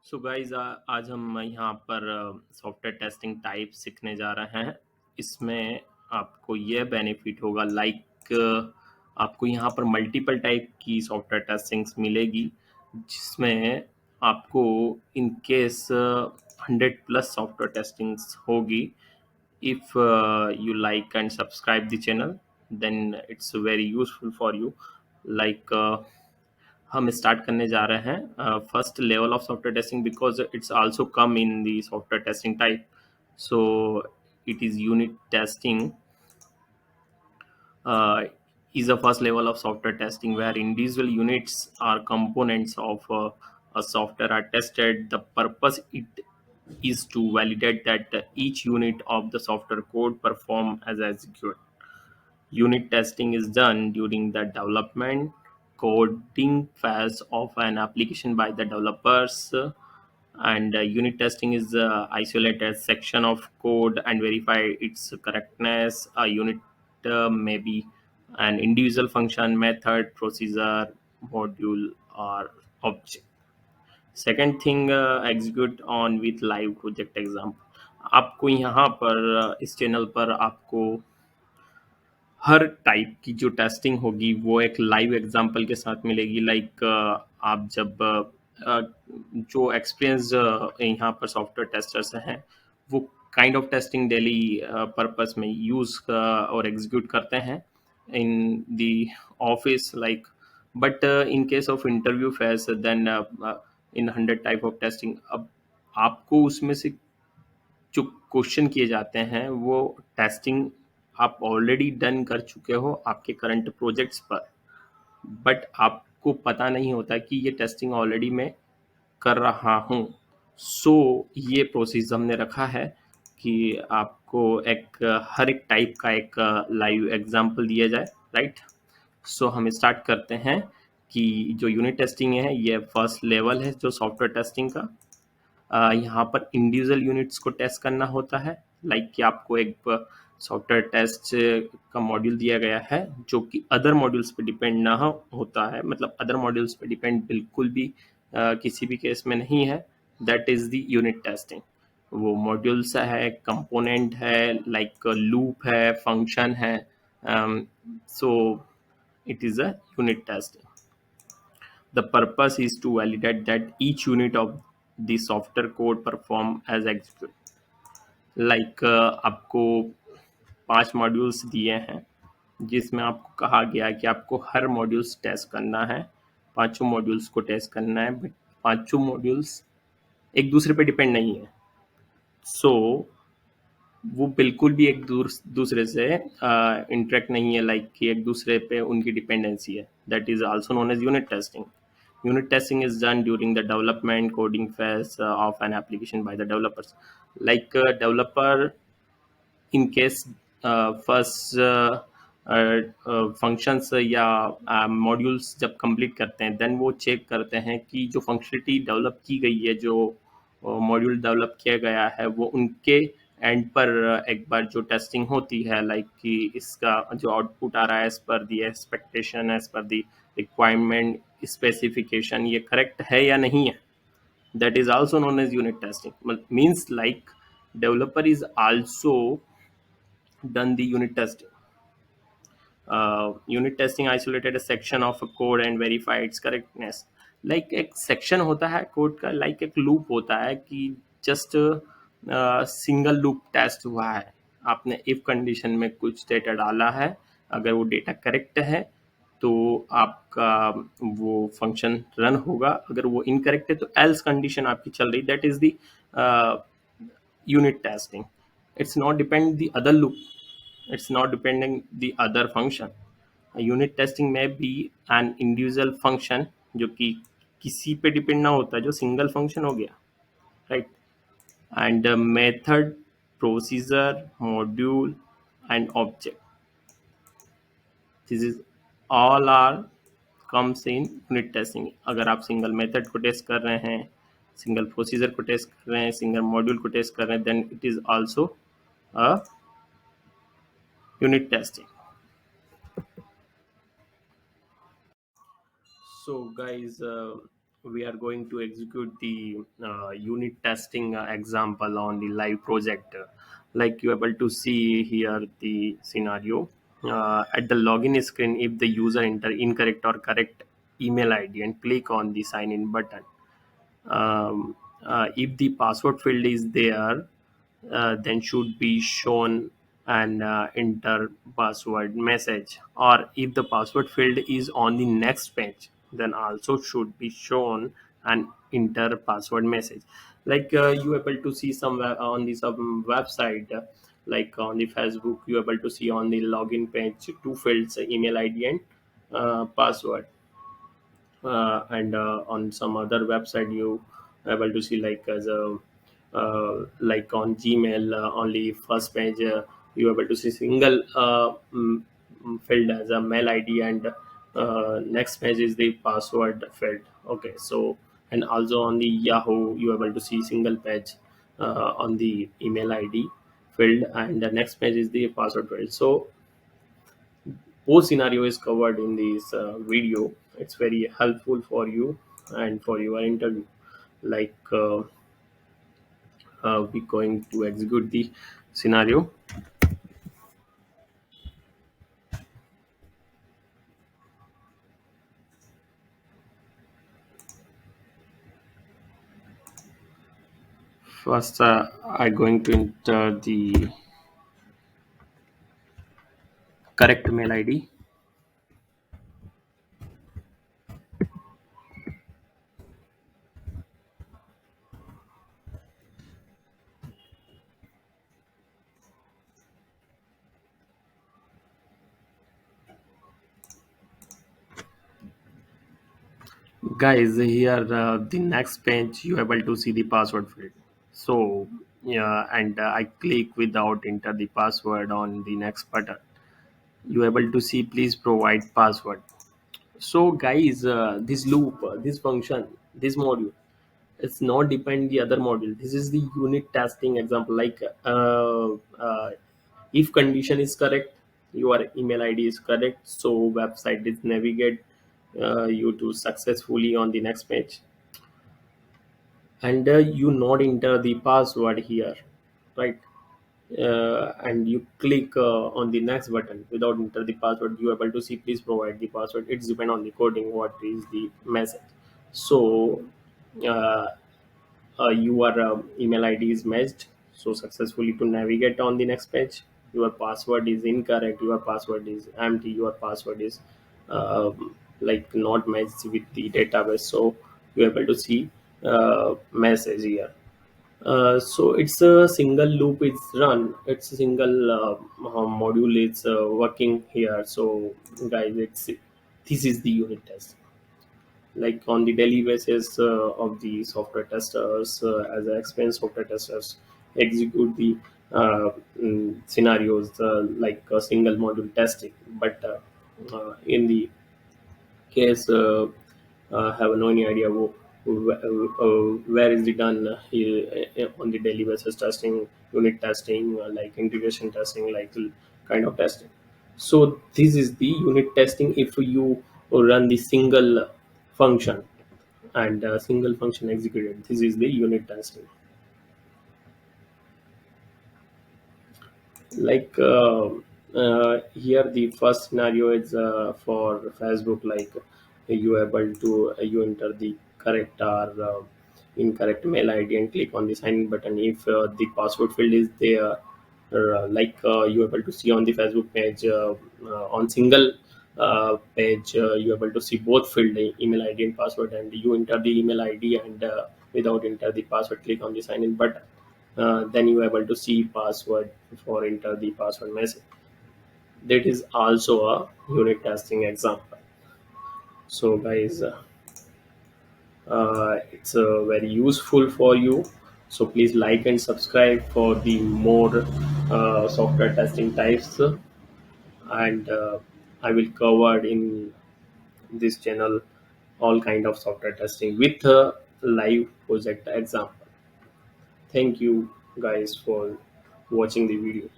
So guys आज हम यहाँ पर सॉफ्टवेयर टेस्टिंग टाइप सीखने जा रहे हैं। इसमें आपको यह बेनिफिट होगा आपको यहाँ पर मल्टीपल टाइप की सॉफ्टवेयर टेस्टिंग्स मिलेगी, जिसमें आपको इन केस 100+ सॉफ्टवेयर टेस्टिंग्स होगी। if you like and subscribe the channel, then it's very useful for you. like हम स्टार्ट करने जा रहे हैं first level of software testing, because it's also come in the software testing type. So it is unit testing uh, is the first level of software testing where individual units or components of a software are tested. The purpose it is to validate that each unit of the software code perform as executed. Unit testing is done during the development coding phase of an application by the developers, and unit testing is isolated section of code and verify its correctness. A unit may be an individual function, method, procedure, module, or object. Second thing, execute on with live project example. आपको यहाँ पर इस channel पर आपको हर type की जो testing होगी वो एक लाइव एग्जांपल के साथ मिलेगी. आप जब जो एक्सपीरियंस यहाँ पर सॉफ्टवेयर टेस्टर्स हैं, वो kind of testing daily purpose में यूज़ और एग्जीक्यूट करते हैं in the office. But in case of interview face, then in 100 type of testing, अब आपको उसमें से जो क्वेश्चन किए जाते हैं वो टेस्टिंग आप ऑलरेडी डन कर चुके हो आपके करंट प्रोजेक्ट्स पर, बट आपको पता नहीं होता कि ये टेस्टिंग ऑलरेडी मैं कर रहा हूँ. सो ये प्रोसेस हमने रखा है कि आपको हर एक टाइप का एक लाइव एग्जांपल दिया जाए, राइट. सो हम स्टार्ट करते हैं कि जो यूनिट टेस्टिंग है ये फर्स्ट लेवल है जो सॉफ्टवेयर टेस्टिंग का. यहाँ पर इंडिविजुअल यूनिट्स को टेस्ट करना होता है. कि आपको एक सॉफ्टवेयर टेस्ट का मॉड्यूल दिया गया है जो कि अदर मॉड्यूल्स पे डिपेंड ना होता है, मतलब अदर मॉड्यूल्स पे डिपेंड बिल्कुल भी किसी भी केस में नहीं है. That is the unit testing. वो मॉड्यूल्स है, कंपोनेंट है, लूप है, फंक्शन है. So it is a unit testing. The purpose is to validate that each unit of the software code perform as execute. आपको 5 modules दिए हैं जिसमें आपको कहा गया कि आपको हर मॉड्यूल्स टेस्ट करना है, पांचों मॉड्यूल्स को टेस्ट करना है, बट पांचों मॉड्यूल्स एक दूसरे पे डिपेंड नहीं है. सो वो बिल्कुल भी एक दूसरे से इंटरेक्ट नहीं है, कि एक दूसरे पे उनकी डिपेंडेंसी है. That is also known as unit testing. Unit testing is done during the development coding phase of an application by the developers. Developer, in case first functions या modules जब complete करते हैं, then वो check करते हैं कि जो functionality develop की गई है, जो मॉड्यूल डेवलप किया गया है, वो उनके एंड पर एक बार जो टेस्टिंग होती है, कि इसका जो आउटपुट आ रहा है एज पर दी एक्सपेक्टेशन, एज पर दी रिक्वायरमेंट स्पेसिफिकेशन, ये करेक्ट है या नहीं है. That is also known as unit testing. Means developer is also done the unit testing. Unit testing isolated a section of a code and verify its correctness. एक section होता है code का, एक लूप होता है कि जस्ट सिंगल लूप टेस्ट हुआ है. आपने इफ कंडीशन में कुछ डेटा डाला है, अगर वो डेटा करेक्ट है तो आपका वो फंक्शन रन होगा, अगर वो इनकरेक्ट है तो एल्स कंडीशन आपकी चल रही. That is the unit testing. It's not depend the other loop, it's not depending the other function. Unit testing में भी an individual function जो कि किसी पे डिपेंड ना होता, जो सिंगल फंक्शन हो गया, right. And method, procedure, module and object, this is all are comes in unit testing. अगर आप सिंगल मेथड को टेस्ट कर रहे हैं, सिंगल प्रोसीजर को टेस्ट कर रहे हैं, सिंगल मॉड्यूल को टेस्ट कर रहे हैं, then it is also a unit testing. So guys, we are going to execute the unit testing example on the live project. Like you able to see here the scenario at the login screen. If the user enter incorrect or correct email id and click on the sign in button, um, if the password field is there, then should be shown an enter password message, or if the password field is on the next page, then also should be shown an enter password message. Like you able to see somewhere on the some website, like on the Facebook, you able to see on the login page two fields, email id and password. And on some other website you able to see like as a like on Gmail, only first page you able to see single field as a mail id, and next page is the password field. Okay, so and also on the Yahoo you able to see single page on the email id field, and the next page is the password field. So both scenario is covered in this video. It's very helpful for you and for your interview. Like we going to execute the scenario. First I going to enter the correct mail id. Guys, here the next page you able to see the password field. So yeah, and I click without enter the password on the next button. You able to see please provide password. So guys, this loop, this function, this module, it's not depend the other module. This is the unit testing example. Like if condition is correct, your email id is correct, so website is navigate you to successfully on the next page. And you not enter the password here, right? And you click on the next button without enter the password, you able to see please provide the password. It's depend on the coding what is the message. So uh, your email id is matched so successfully to navigate on the next page. Your password is incorrect, your password is empty, your password is like not matched with the database, so you're able to see message here. So it's a single loop, it's run, it's a single module, it's working here. So guys, it's this is the unit test. Like on the daily basis of the software testers, as I explained, software testers execute the scenarios like a single module testing. But in the case have no any idea where is it done here, on the daily basis testing, unit testing, like integration testing, like kind of testing. So this is the unit testing if you run the single function and single function executed. This is the unit testing. Like here the first scenario is for Facebook. Like you able to you enter the correct or incorrect mail id and click on the sign in button. If the password field is there, like you able to see on the Facebook page, on single page you able to see both field, email id and password, and you enter the email id and without enter the password click on the sign in button. Then you are able to see password for enter the password message. That is also a unit testing example. So guys, it's very useful for you. So please like and subscribe for the more software testing types. And I will cover in this channel all kind of software testing with a live project example. Thank you guys for watching the video.